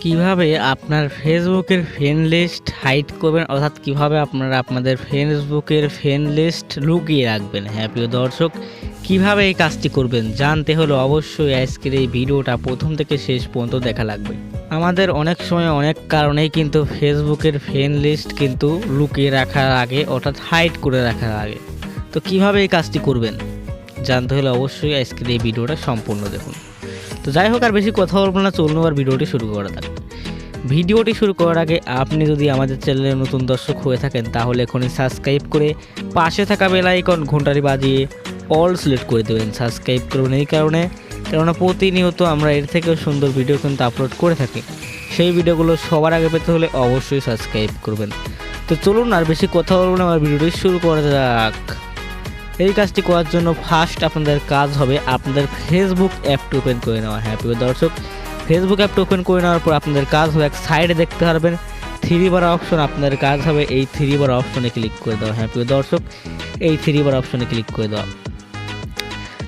কিভাবে আপনার ফেসবুকের ফ্রেন্ড লিস্ট হাইড করবেন, অর্থাৎ কিভাবে আপনারা আপনাদের ফেসবুকের ফ্রেন্ড লিস্ট লুকিয়ে রাখবেন। হ্যাঁ প্রিয় দর্শক, কিভাবে এই কাজটি করবেন জানতে হলে অবশ্যই আজকের এই ভিডিওটা প্রথম থেকে শেষ পর্যন্ত দেখা লাগবে। আমাদের অনেক সময় অনেক কারণেই কিন্তু ফেসবুকের ফ্রেন্ড লিস্ট কিন্তু লুকিয়ে রাখার আগে, অর্থাৎ হাইড করে রাখার আগে। তো কিভাবে এই কাজটি করবেন জানতে হলে অবশ্যই আজকের এই ভিডিওটা সম্পূর্ণ দেখুন। তো যাই হোক, আর বেশি কথা বলবো না, চলুন আর ভিডিওটি শুরু করা যাক। ভিডিওটি শুরু করার আগে আপনি যদি আমাদের চ্যানেলে নতুন দর্শক হয়ে থাকেন তাহলে এখনই সাবস্ক্রাইব করে পাশে থাকা বেল আইকন ঘন্টাটি বাজিয়ে অল সিলেক্ট করে দেবেন। সাবস্ক্রাইব করুন এই কারণে, কেননা প্রতিনিয়ত আমরা এর থেকেও সুন্দর ভিডিও কিন্তু আপলোড করে থাকি। সেই ভিডিওগুলো সবার আগে পেতে হলে অবশ্যই সাবস্ক্রাইব করবেন। তো চলুন আর বেশি কথা বলবো না, আমার ভিডিওটি শুরু করা যাক। এই কাজটি করার জন্য ফার্স্ট আপনাদের কাজ হবে আপনাদের ফেসবুক অ্যাপটি ওপেন করে নেওয়া। হ্যাঁ প্রিয় দর্শক, ফেসবুক অ্যাপটি ওপেন করে নেওয়ার পর আপনাদের কাজ হবে এক সাইডে দেখতে পারবেন থ্রি বার অপশন। আপনাদের কাজ হবে এই থ্রি বার অপশনে ক্লিক করে দেওয়া। হ্যাঁ প্রিয় দর্শক, এই থ্রি বার অপশনে ক্লিক করে দেওয়া।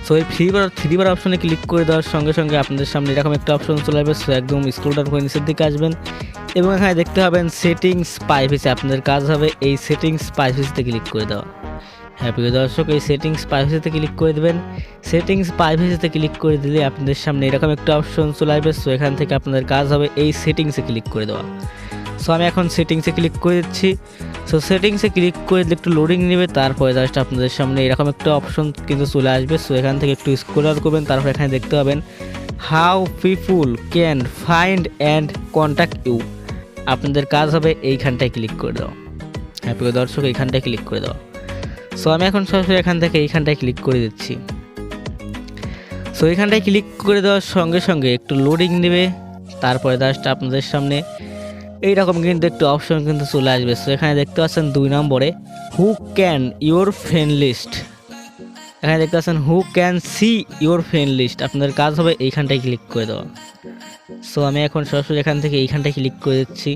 সো এই থ্রি বার অপশনে ক্লিক করে দেওয়ার সঙ্গে সঙ্গে আপনাদের সামনে এরকম একটা অপশন চলে আসবে। সো একদম স্ক্রল ডাউন করে নিচের দিকে আসবেন এবং এখানে দেখতে পাবেন সেটিংস প্রাইভেসি। আপনাদের কাজ হবে এই সেটিংস প্রাইভেসিতে ক্লিক করে দেওয়া। হ্যাঁ প্রিয় দর্শক, এই সেটিংস প্রাইভেসিতে ক্লিক করে দেবেন। সেটিংস প্রাইভেসিতে ক্লিক করে দিলে আপনাদের সামনে এরকম একটা অপশন চলে আসবে। সো এখান থেকে আপনাদের কাজ হবে এই সেটিংসে ক্লিক করে দেওয়া। সো আমি এখন সেটিংসে ক্লিক করে দিচ্ছি। সো সেটিংসে ক্লিক করে দিলে একটু লোডিং নেবে, তারপরে জাস্ট আপনাদের সামনে এরকম একটা অপশন কিন্তু চলে আসবে। সো এখান থেকে একটু স্ক্রল করবেন, তারপর এখানে দেখতে পাবেন how people can find and contact you. আপনাদের কাজ হবে এইখানটায় ক্লিক করে দেওয়া। হ্যাঁ প্রিয় দর্শক, এইখানটায় ক্লিক করে দেওয়া। সো আমি এখন সরাসরি এখান থেকে এইখানটায় ক্লিক করে দিচ্ছি। সো এইখানটায় ক্লিক করে দেওয়ার সঙ্গে সঙ্গে একটু লোডিং নেবে, তারপরে জাস্ট আপনাদের সামনে এইরকম কিন্তু একটু অপশন কিন্তু চলে আসবে। সো এখানে দেখতে পাচ্ছেন 2 নম্বরে who can your friend list. এখানে দেখতে পাচ্ছেন who can see your friend list. আপনাদের কাজ হবে এইখানটায় ক্লিক করে দেওয়া। সো আমি এখন সরাসরি এখান থেকে এইখানটায় ক্লিক করে দিচ্ছি।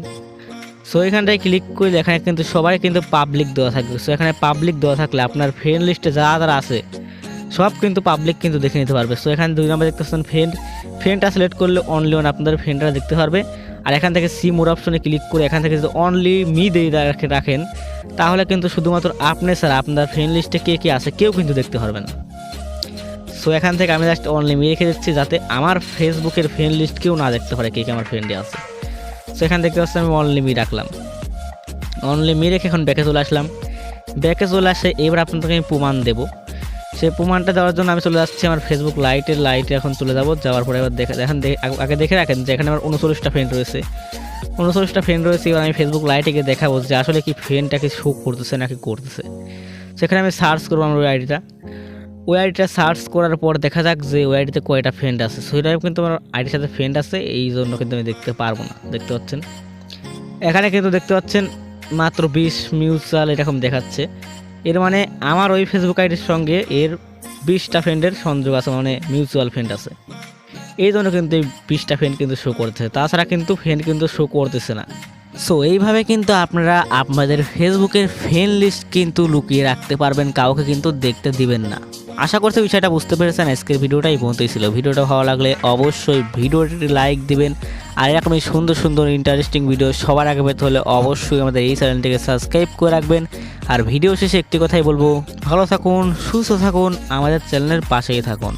সো এখানটায় ক্লিক করলে এখানে কিন্তু সবাই কিন্তু পাবলিক দেওয়া থাকবে। সো এখানে পাবলিক দেওয়া থাকলে আপনার ফ্রেন্ড লিস্টে যারা আছে সব কিন্তু পাবলিক কিন্তু দেখে নিতে পারবে। সো এখানে 2 নম্বর দেখতে পাচ্ছেন ফ্রেন্ডটা সিলেক্ট করলে অনলি ওয়ান আপনাদের ফ্রেন্ডরা দেখতে পারবে। আর এখান থেকে সি মোর অপশনে ক্লিক করে এখান থেকে যদি অনলি মি দিয়ে রাখেন তাহলে কিন্তু শুধুমাত্র আপনি ছাড়া আপনার ফ্রেন্ড লিস্টে কে কে আছে কেউ কিন্তু দেখতে পারবে না। সো এখান থেকে আমি জাস্ট অনলি মি রেখে দিচ্ছি যাতে আমার ফেসবুকের ফ্রেন্ড লিস্ট কেউ না দেখতে পারে কে কে আমার ফ্রেন্ডে আছে। সেখান দেখতে পাচ্ছি আমি অনলি মি রাখলাম। অনলি মি রেখে এখন ব্যাকে চলে আসলাম। ব্যাকে চলে আসে এবার আপনাদেরকে আমি প্রমাণ দেবো। সেই প্রমাণটা দেওয়ার জন্য আমি চলে যাচ্ছি আমার ফেসবুক লাইটে এখন চলে যাবো। যাওয়ার পরে এবার আগে দেখে রাখেন যে এখানে আমার 39টা ফ্রেন্ড রয়েছে। 39টা ফ্রেন্ড রয়েছে। এবার আমি ফেসবুক লাইটে গিয়ে দেখাবো যে আসলে কি ফ্রেন্ডটাকে শো করতেছে নাকি করতেছে। সেখানে আমি সার্চ করবো আমার ওই আইডিটা সার্চ করার পর দেখা যাক যে ওই আইডিতে কয়টা ফ্রেন্ড আছে। সেটা কিন্তু আমার আইডির সাথে ফ্রেন্ড আছে, এই জন্য কিন্তু আমি দেখতে পারবো না। দেখতে পাচ্ছেন এখানে কিন্তু দেখতে পাচ্ছেন মাত্র 20 মিউচুয়াল এরকম দেখাচ্ছে। এর মানে আমার ওই ফেসবুক আইডির সঙ্গে এর 20টা ফ্রেন্ডের সংযোগ আছে, মানে মিউচুয়াল ফ্রেন্ড আছে। এই জন্য কিন্তু এই 20টা ফ্রেন্ড কিন্তু শো করতেছে, তাছাড়া কিন্তু ফ্রেন্ড কিন্তু শো করতেছে না। সো এইভাবে কিন্তু আপনারা আপনাদের ফেসবুকের ফ্রেন্ড লিস্ট কিন্তু লুকিয়ে রাখতে পারবেন, কাউকে কিন্তু দেখতে দিবেন না। আশা করছি বিষয়টা বুঝতে পেরেছেন। আজকের ভিডিওটা এই পর্যন্তই ছিল। ভিডিওটা ভালো লাগলে অবশ্যই ভিডিওটি লাইক দিবেন। আর এরকমই সুন্দর সুন্দর ইন্টারেস্টিং ভিডিও সবার আগে পেতে হলে অবশ্যই আমাদের এই চ্যানেলটিকে সাবস্ক্রাইব করে রাখবেন। আর ভিডিও শেষে একটি কথাই বলবো, ভালো থাকুন, সুস্থ থাকুন, আমাদের চ্যানেলের পাশেই থাকুন।